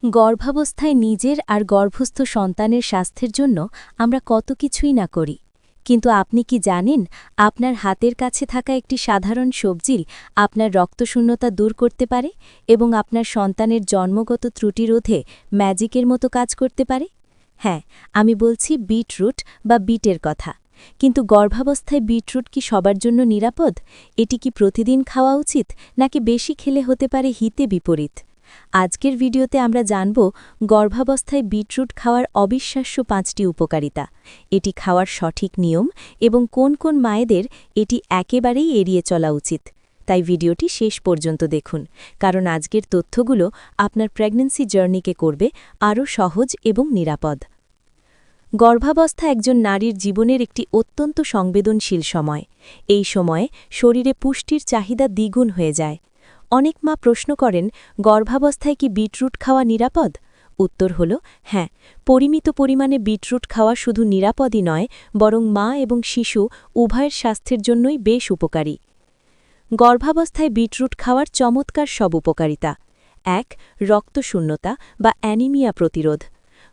গর্ভাবস্থায় নিজের আর গর্ভস্থ সন্তানের স্বাস্থ্যের জন্য আমরা কত কিছুই না করি, কিন্তু আপনি কি জানেন আপনার হাতের কাছে থাকা একটি সাধারণ সবজি আপনার রক্তশূন্যতা দূর করতে পারে এবং আপনার সন্তানের জন্মগত ত্রুটি রোধে ম্যাজিকের মতো কাজ করতে পারে? হ্যাঁ, আমি বলছি বিটরুট বা বিটের কথা। কিন্তু গর্ভাবস্থায় বিটরুট কি সবার জন্য নিরাপদ? এটি কি প্রতিদিন খাওয়া উচিত, নাকি বেশি খেলে হতে পারে হিতে বিপরীত? আজকের ভিডিওতে আমরা জানব গর্ভাবস্থায় বিটরুট খাওয়ার অবিশ্বাস্য 5টি উপকারিতা, এটি খাওয়ার সঠিক নিয়ম এবং কোন কোন মায়েদের এটি একেবারেই এড়িয়ে চলা উচিত। তাই ভিডিওটি শেষ পর্যন্ত দেখুন, কারণ আজকের তথ্যগুলো আপনার প্রেগন্যান্সি জার্নিকে করবে আরও সহজ এবং নিরাপদ। গর্ভাবস্থা একজন নারীর জীবনের একটি অত্যন্ত সংবেদনশীল সময়। এই সময়ে শরীরে পুষ্টির চাহিদা দ্বিগুণ হয়ে যায়। অনেক মা প্রশ্ন করেন, গর্ভাবস্থায় কি বিটরুট খাওয়া নিরাপদ? উত্তর হল হ্যাঁ, পরিমিত পরিমাণে বিটরুট খাওয়া শুধু নিরাপদই নয়, বরং মা এবং শিশু উভয়ের স্বাস্থ্যের জন্যই বেশ উপকারী। গর্ভাবস্থায় বিটরুট খাওয়ার চমৎকার সব উপকারিতা। ১. রক্তশূন্যতা বা অ্যানিমিয়া প্রতিরোধ।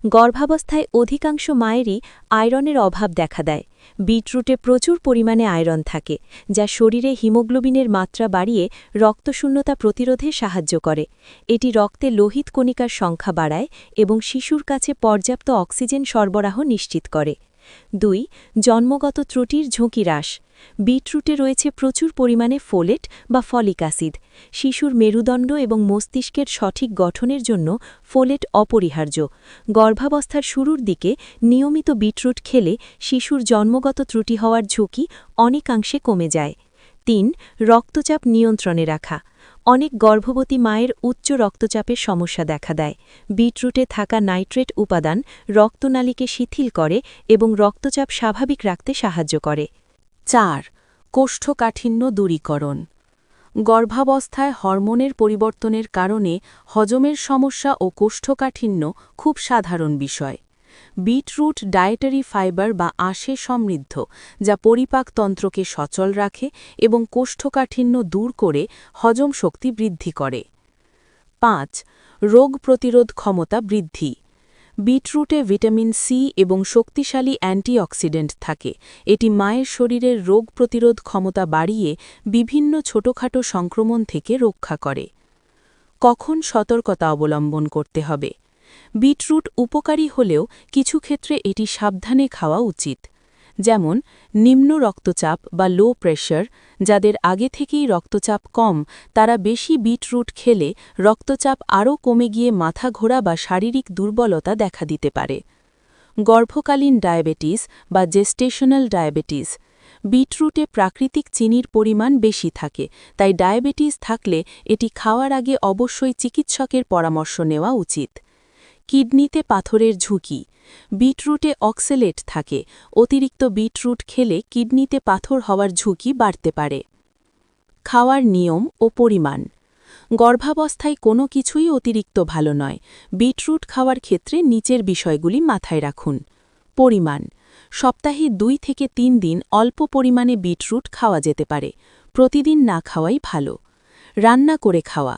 গর্ভাবস্থায় অধিকাংশ মায়েরই আয়রনের অভাব দেখা দেয়। বিটরুটে প্রচুর পরিমাণে আয়রন থাকে, যা শরীরে হিমোগ্লোবিনের মাত্রা বাড়িয়ে রক্তশূন্যতা প্রতিরোধে সাহায্য করে। এটি রক্তে লোহিত কণিকার সংখ্যা বাড়ায় এবং শিশুর কাছে পর্যাপ্ত অক্সিজেন সরবরাহ নিশ্চিত করে। ২. জন্মগত ত্রুটির ঝুঁকি হ্রাস। বিটরুটে রয়েছে প্রচুর পরিমাণে ফোলেট বা ফলিক অ্যাসিড। শিশুর মেরুদণ্ড এবং মস্তিষ্কের সঠিক গঠনের জন্য ফোলেট অপরিহার্য। গর্ভাবস্থার শুরুর দিকে নিয়মিত বিটরুট খেলে শিশুর জন্মগত ত্রুটি হওয়ার ঝুঁকি অনেকাংশে কমে যায়। ৩. রক্তচাপ নিয়ন্ত্রণে রাখা। অনেক গর্ভবতী মায়ের উচ্চ রক্তচাপের সমস্যা দেখা দেয়। বিটরুটে থাকা নাইট্রেট উপাদান রক্তনালীকে শিথিল করে এবং রক্তচাপ স্বাভাবিক রাখতে সাহায্য করে। ৪. কোষ্ঠকাঠিন্য দূরীকরণ। গর্ভাবস্থায় হরমোনের পরিবর্তনের কারণে হজমের সমস্যা ও কোষ্ঠকাঠিন্য খুব সাধারণ বিষয়। বিটরুট ডায়েটারি ফাইবার বা আঁশে সমৃদ্ধ, যা পরিপাকতন্ত্রকে সচল রাখে এবং কোষ্ঠকাঠিন্য দূর করে হজম শক্তি বৃদ্ধি করে। ৫. রোগ প্রতিরোধ ক্ষমতা বৃদ্ধি। বিটরুটে ভিটামিন সি এবং শক্তিশালী অ্যান্টিঅক্সিডেন্ট থাকে। এটি মায়ের শরীরের রোগ প্রতিরোধ ক্ষমতা বাড়িয়ে বিভিন্ন ছোটখাটো সংক্রমণ থেকে রক্ষা করে। কখন সতর্কতা অবলম্বন করতে হবে? বিটরুট উপকারী হলেও কিছু ক্ষেত্রে এটি সাবধানে খাওয়া উচিত। যেমন নিম্ন রক্তচাপ বা লো প্রেশার, যাদের আগে থেকেই রক্তচাপ কম, তারা বেশি বিটরুট খেলে রক্তচাপ আরও কমে গিয়ে মাথা ঘোরা বা শারীরিক দুর্বলতা দেখা দিতে পারে। গর্ভকালীন ডায়াবেটিস বা জেস্টেশনাল ডায়াবেটিস। বিটরুটে প্রাকৃতিক চিনির পরিমাণ বেশি থাকে, তাই ডায়াবেটিস থাকলে এটি খাওয়ার আগে অবশ্যই চিকিৎসকের পরামর্শ নেওয়া উচিত। কিডনিতে পাথরের ঝুঁকি। বিটরুটে অক্সেলেট থাকে। অতিরিক্ত বিটরুট খেলে কিডনিতে পাথর হওয়ার ঝুঁকি বাড়তে পারে। খাওয়ার নিয়ম ও পরিমাণ। গর্ভাবস্থায় কোনো কিছুই অতিরিক্ত ভালো নয়। বিটরুট খাওয়ার ক্ষেত্রে নিচের বিষয়গুলি মাথায় রাখুন। পরিমাণ। সপ্তাহে 2 থেকে 3 দিন অল্প পরিমাণে বিটরুট খাওয়া যেতে পারে। প্রতিদিন না খাওয়াই ভালো। রান্না করে খাওয়া।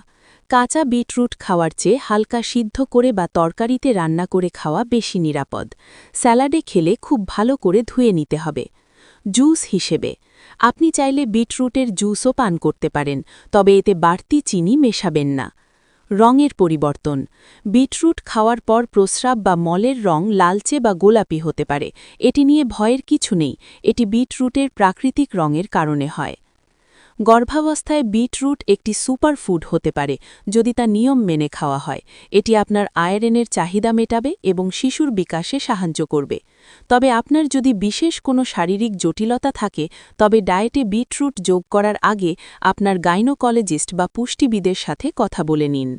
কাঁচা বিটরুট খাওয়ার চেয়ে হালকা সিদ্ধ করে বা তরকারিতে রান্না করে খাওয়া বেশি নিরাপদ। স্যালাডে খেলে খুব ভালো করে ধুয়ে নিতে হবে। জুস হিসেবে আপনি চাইলে বিটরুটের জুসও পান করতে পারেন, তবে এতে বাড়তি চিনি মেশাবেন না। রঙের পরিবর্তন। বিটরুট খাওয়ার পর প্রস্রাব বা মলের রং লালচে বা গোলাপি হতে পারে। এটি নিয়ে ভয়ের কিছু নেই, এটি বিটরুটের প্রাকৃতিক রঙের কারণে হয়। গর্ভাবস্থায় বিটরুট একটি সুপারফুড হতে পারে যদি তা নিয়ম মেনে খাওয়া হয়। এটি আপনার আয়রনের চাহিদা মেটাবে এবং শিশুর বিকাশে সাহায্য করবে। তবে আপনার যদি বিশেষ কোনো শারীরিক জটিলতা থাকে, তবে ডায়েটে বিটরুট যোগ করার আগে আপনার গাইনোকোলজিস্ট বা পুষ্টিবিদের সাথে কথা বলে নিন।